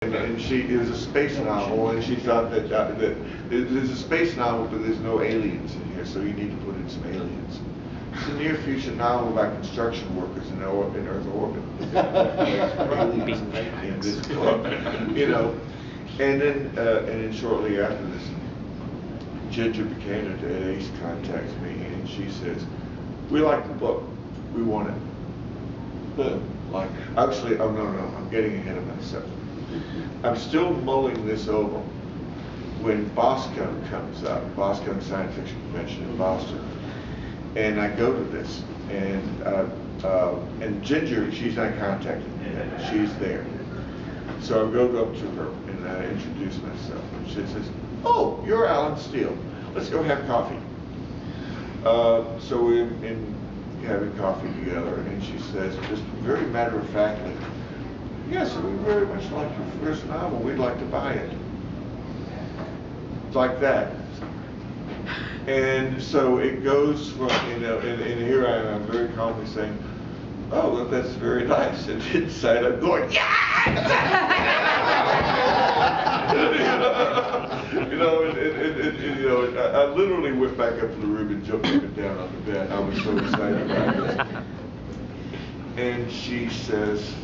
And it was a space novel, and she thought that there's a space novel, but there's no aliens in here, so you need to put in some aliens. It's a near future novel about construction workers in Earth orbit. Aliens in this club, you know. And then shortly after this, Ginger Buchanan at Ace contacts me, and she says, "We like the book. We want it." Like, actually, oh no, I'm getting ahead of myself. I'm still mulling this over when Boscombe comes up, Boscombe Science Fiction Convention in Boston, and I go to this, and Ginger, she's not contacting me yet. She's there. So I go up to her and I introduce myself, and she says, "Oh, you're Alan Steele. Let's go have coffee." So we're having coffee together, and she says, just very matter-of-factly, "Yes, we very much like your first novel. We'd like to buy it." Like that. And so it goes from, you know, and here I am, I'm very calmly saying, "Oh, well, that's very nice." And inside I'm going, "Yeah!" You know, I literally went back up to the room and jumped up and down on the bed. I was so excited about this. And she says,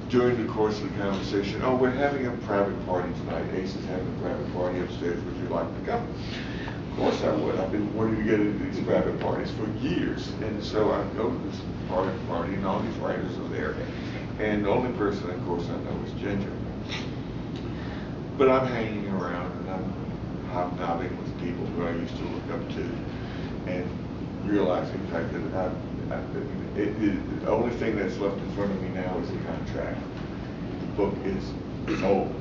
during the course of the conversation, "Oh, we're having a private party tonight. Ace is having a private party upstairs. Would you like to come?" Of course I would. I've been wanting to get into these private parties for years. And so I go to this private party, and all these writers are there. And the only person, of course, I know is Ginger. But I'm hanging around, and I'm hobnobbing with people who I used to look up to, and realizing the fact that the only thing that's left in front of me now is the contract. The book is old,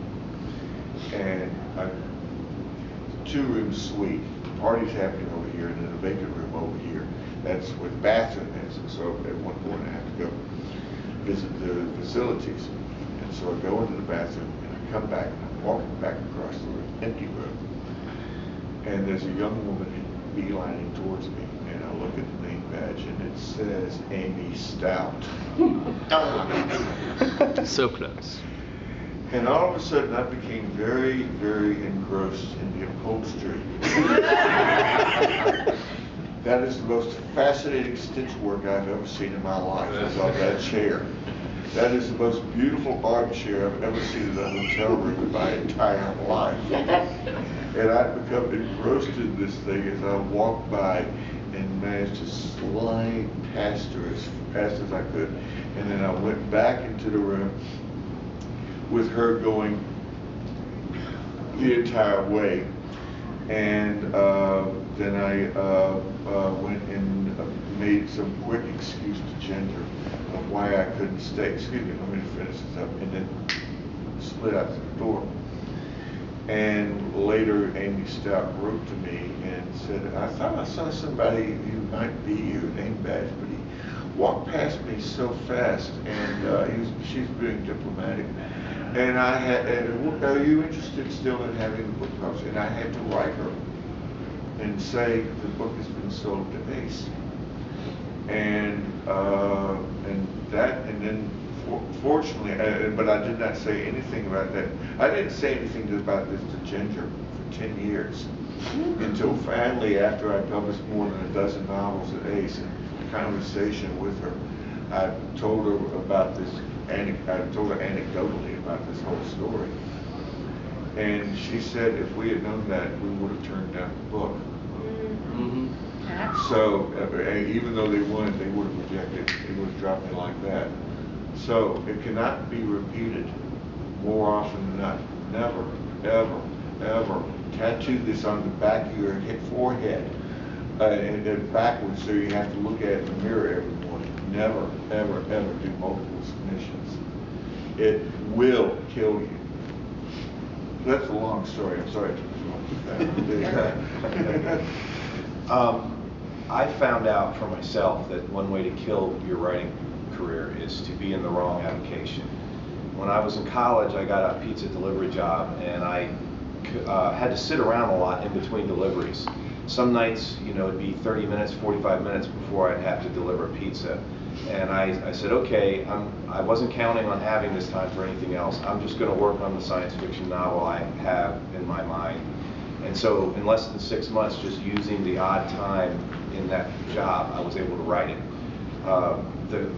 and two-room suite. The party's happening over here, and then a vacant room over here. That's where the bathroom is. And so at one point I have to go visit the facilities. And so I go into the bathroom, and I come back, and I'm walking back across the empty room, and there's a young woman beelining towards me, and I look at the name badge, and it says Amy Stout. So close. And all of a sudden, I became very, very engrossed in the upholstery. That is the most fascinating stitch work I've ever seen in my life, was on that chair. That is the most beautiful armchair I've ever seen in a hotel room in my entire life. And I've become engrossed in this thing as I walked by and managed to slide past her as fast as I could. And then I went back into the room with her going the entire way. And then I went and made some quick excuse to Ginger of why I couldn't stay. Excuse me, let me finish this up. And then split out the door. And later, Amy Stout wrote to me and said, "I thought I saw somebody who might be your name badge, but he walked past me so fast, and she's being diplomatic. And I had, are you interested still in having the book published?" And I had to write her and say the book has been sold to Ace. And then fortunately, but I did not say anything about that. I didn't say anything about this to Ginger for 10 years, until finally, after I published more than a dozen novels at Ace, in conversation with her, I told her about this. I told her anecdotally about this whole story, and she said if we had known that, we would have turned down the book. So even though they wanted, they would have rejected. They would have dropped me like that. So it cannot be repeated more often than not. Never, ever, ever tattoo this on the back of your forehead and backwards, so you have to look at it in the mirror every morning. Never, ever, ever do multiple submissions. It will kill you. That's a long story. I'm sorry I took so long. I found out for myself that one way to kill your writing career is to be in the wrong avocation. When I was in college, I got a pizza delivery job, and I had to sit around a lot in between deliveries. Some nights, you know, it'd be 30 minutes, 45 minutes before I'd have to deliver a pizza. And I said, okay, I wasn't counting on having this time for anything else. I'm just going to work on the science fiction novel I have in my mind. And so in less than 6 months, just using the odd time in that job, I was able to write it.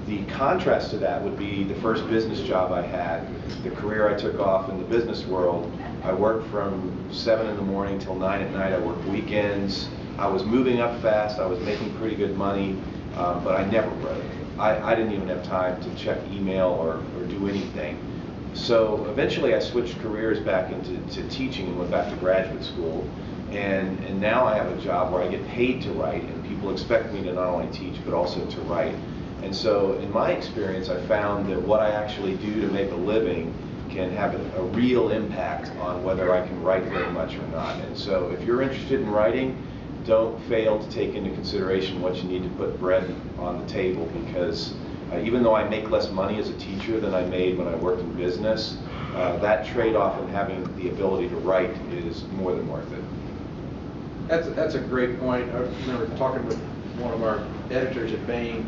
The contrast to that would be the first business job I had, the career I took off in the business world. I worked from 7 in the morning till 9 at night. I worked weekends. I was moving up fast. I was making pretty good money, but I never wrote. I didn't even have time to check email or do anything. So eventually I switched careers back into teaching and went back to graduate school. And now I have a job where I get paid to write, and people expect me to not only teach but also to write. And so in my experience, I found that what I actually do to make a living can have a real impact on whether I can write very much or not. And so if you're interested in writing, don't fail to take into consideration what you need to put bread on the table, because even though I make less money as a teacher than I made when I worked in business, that trade-off in having the ability to write is more than worth it. That's a great point. I remember talking with one of our editors at Bain,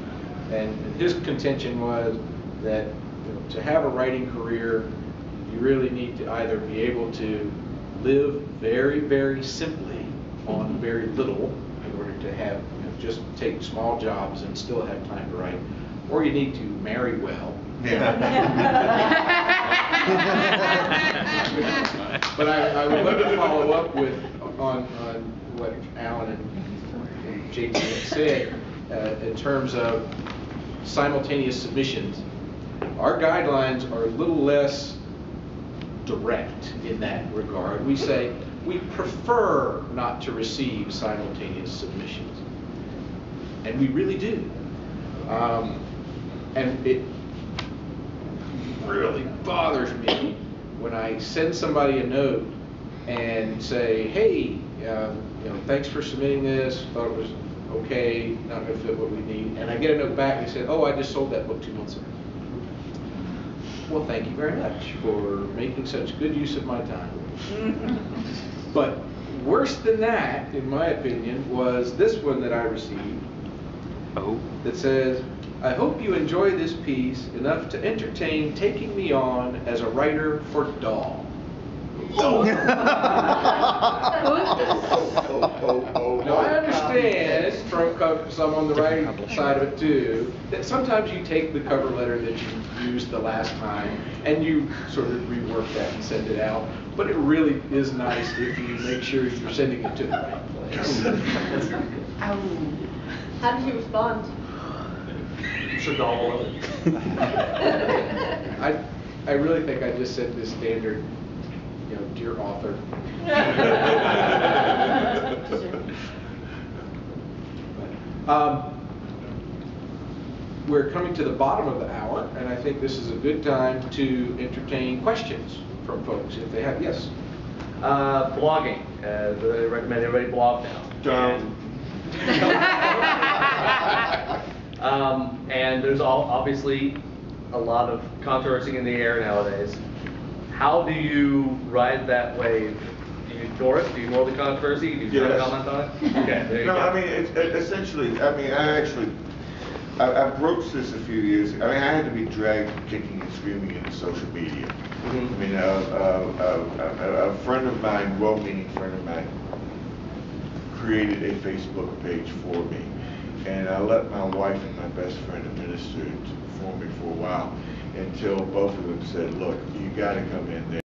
and his contention was that to have a writing career, you really need to either be able to live very, very simply on very little in order to have just take small jobs and still have time to write, or you need to marry well. But I would love to follow up with on what Alan and JT had said in terms of simultaneous submissions. Our guidelines are a little less direct in that regard. We say we prefer not to receive simultaneous submissions, and we really do. And it really bothers me when I send somebody a note and say, hey, thanks for submitting this, thought it was okay, not going to fit what we need, and I get a note back and they say, oh, I just sold that book 2 months ago. Well, thank you very much for making such good use of my time. But worse than that, in my opinion, was this one that I received that says, I hope you enjoy this piece enough to entertain taking me on as a writer for Dahl. Now I understand, because I'm on the writing side of it too, that sometimes you take the cover letter that you used the last time and you sort of rework that and send it out. But it really is nice if you make sure you're sending it to the right place. How did you respond? Should all of it. I really think I just said this standard, dear author. We're coming to the bottom of the hour, and I think this is a good time to entertain questions from folks if they have. Yes. Blogging. I recommend everybody blog now. And there's obviously a lot of controversy in the air nowadays. How do you ride that wave? Do you ignore it? Do you ignore the controversy? Do you try to comment on it? Okay, there you go. No, I mean, essentially, I broached this a few years ago. I mean, I had to be dragged kicking and screaming into social media. I mean, a friend of mine, well-meaning friend of mine, created a Facebook page for me. And I let my wife and my best friend administer it for me for a while until both of them said, look, you got to come in there.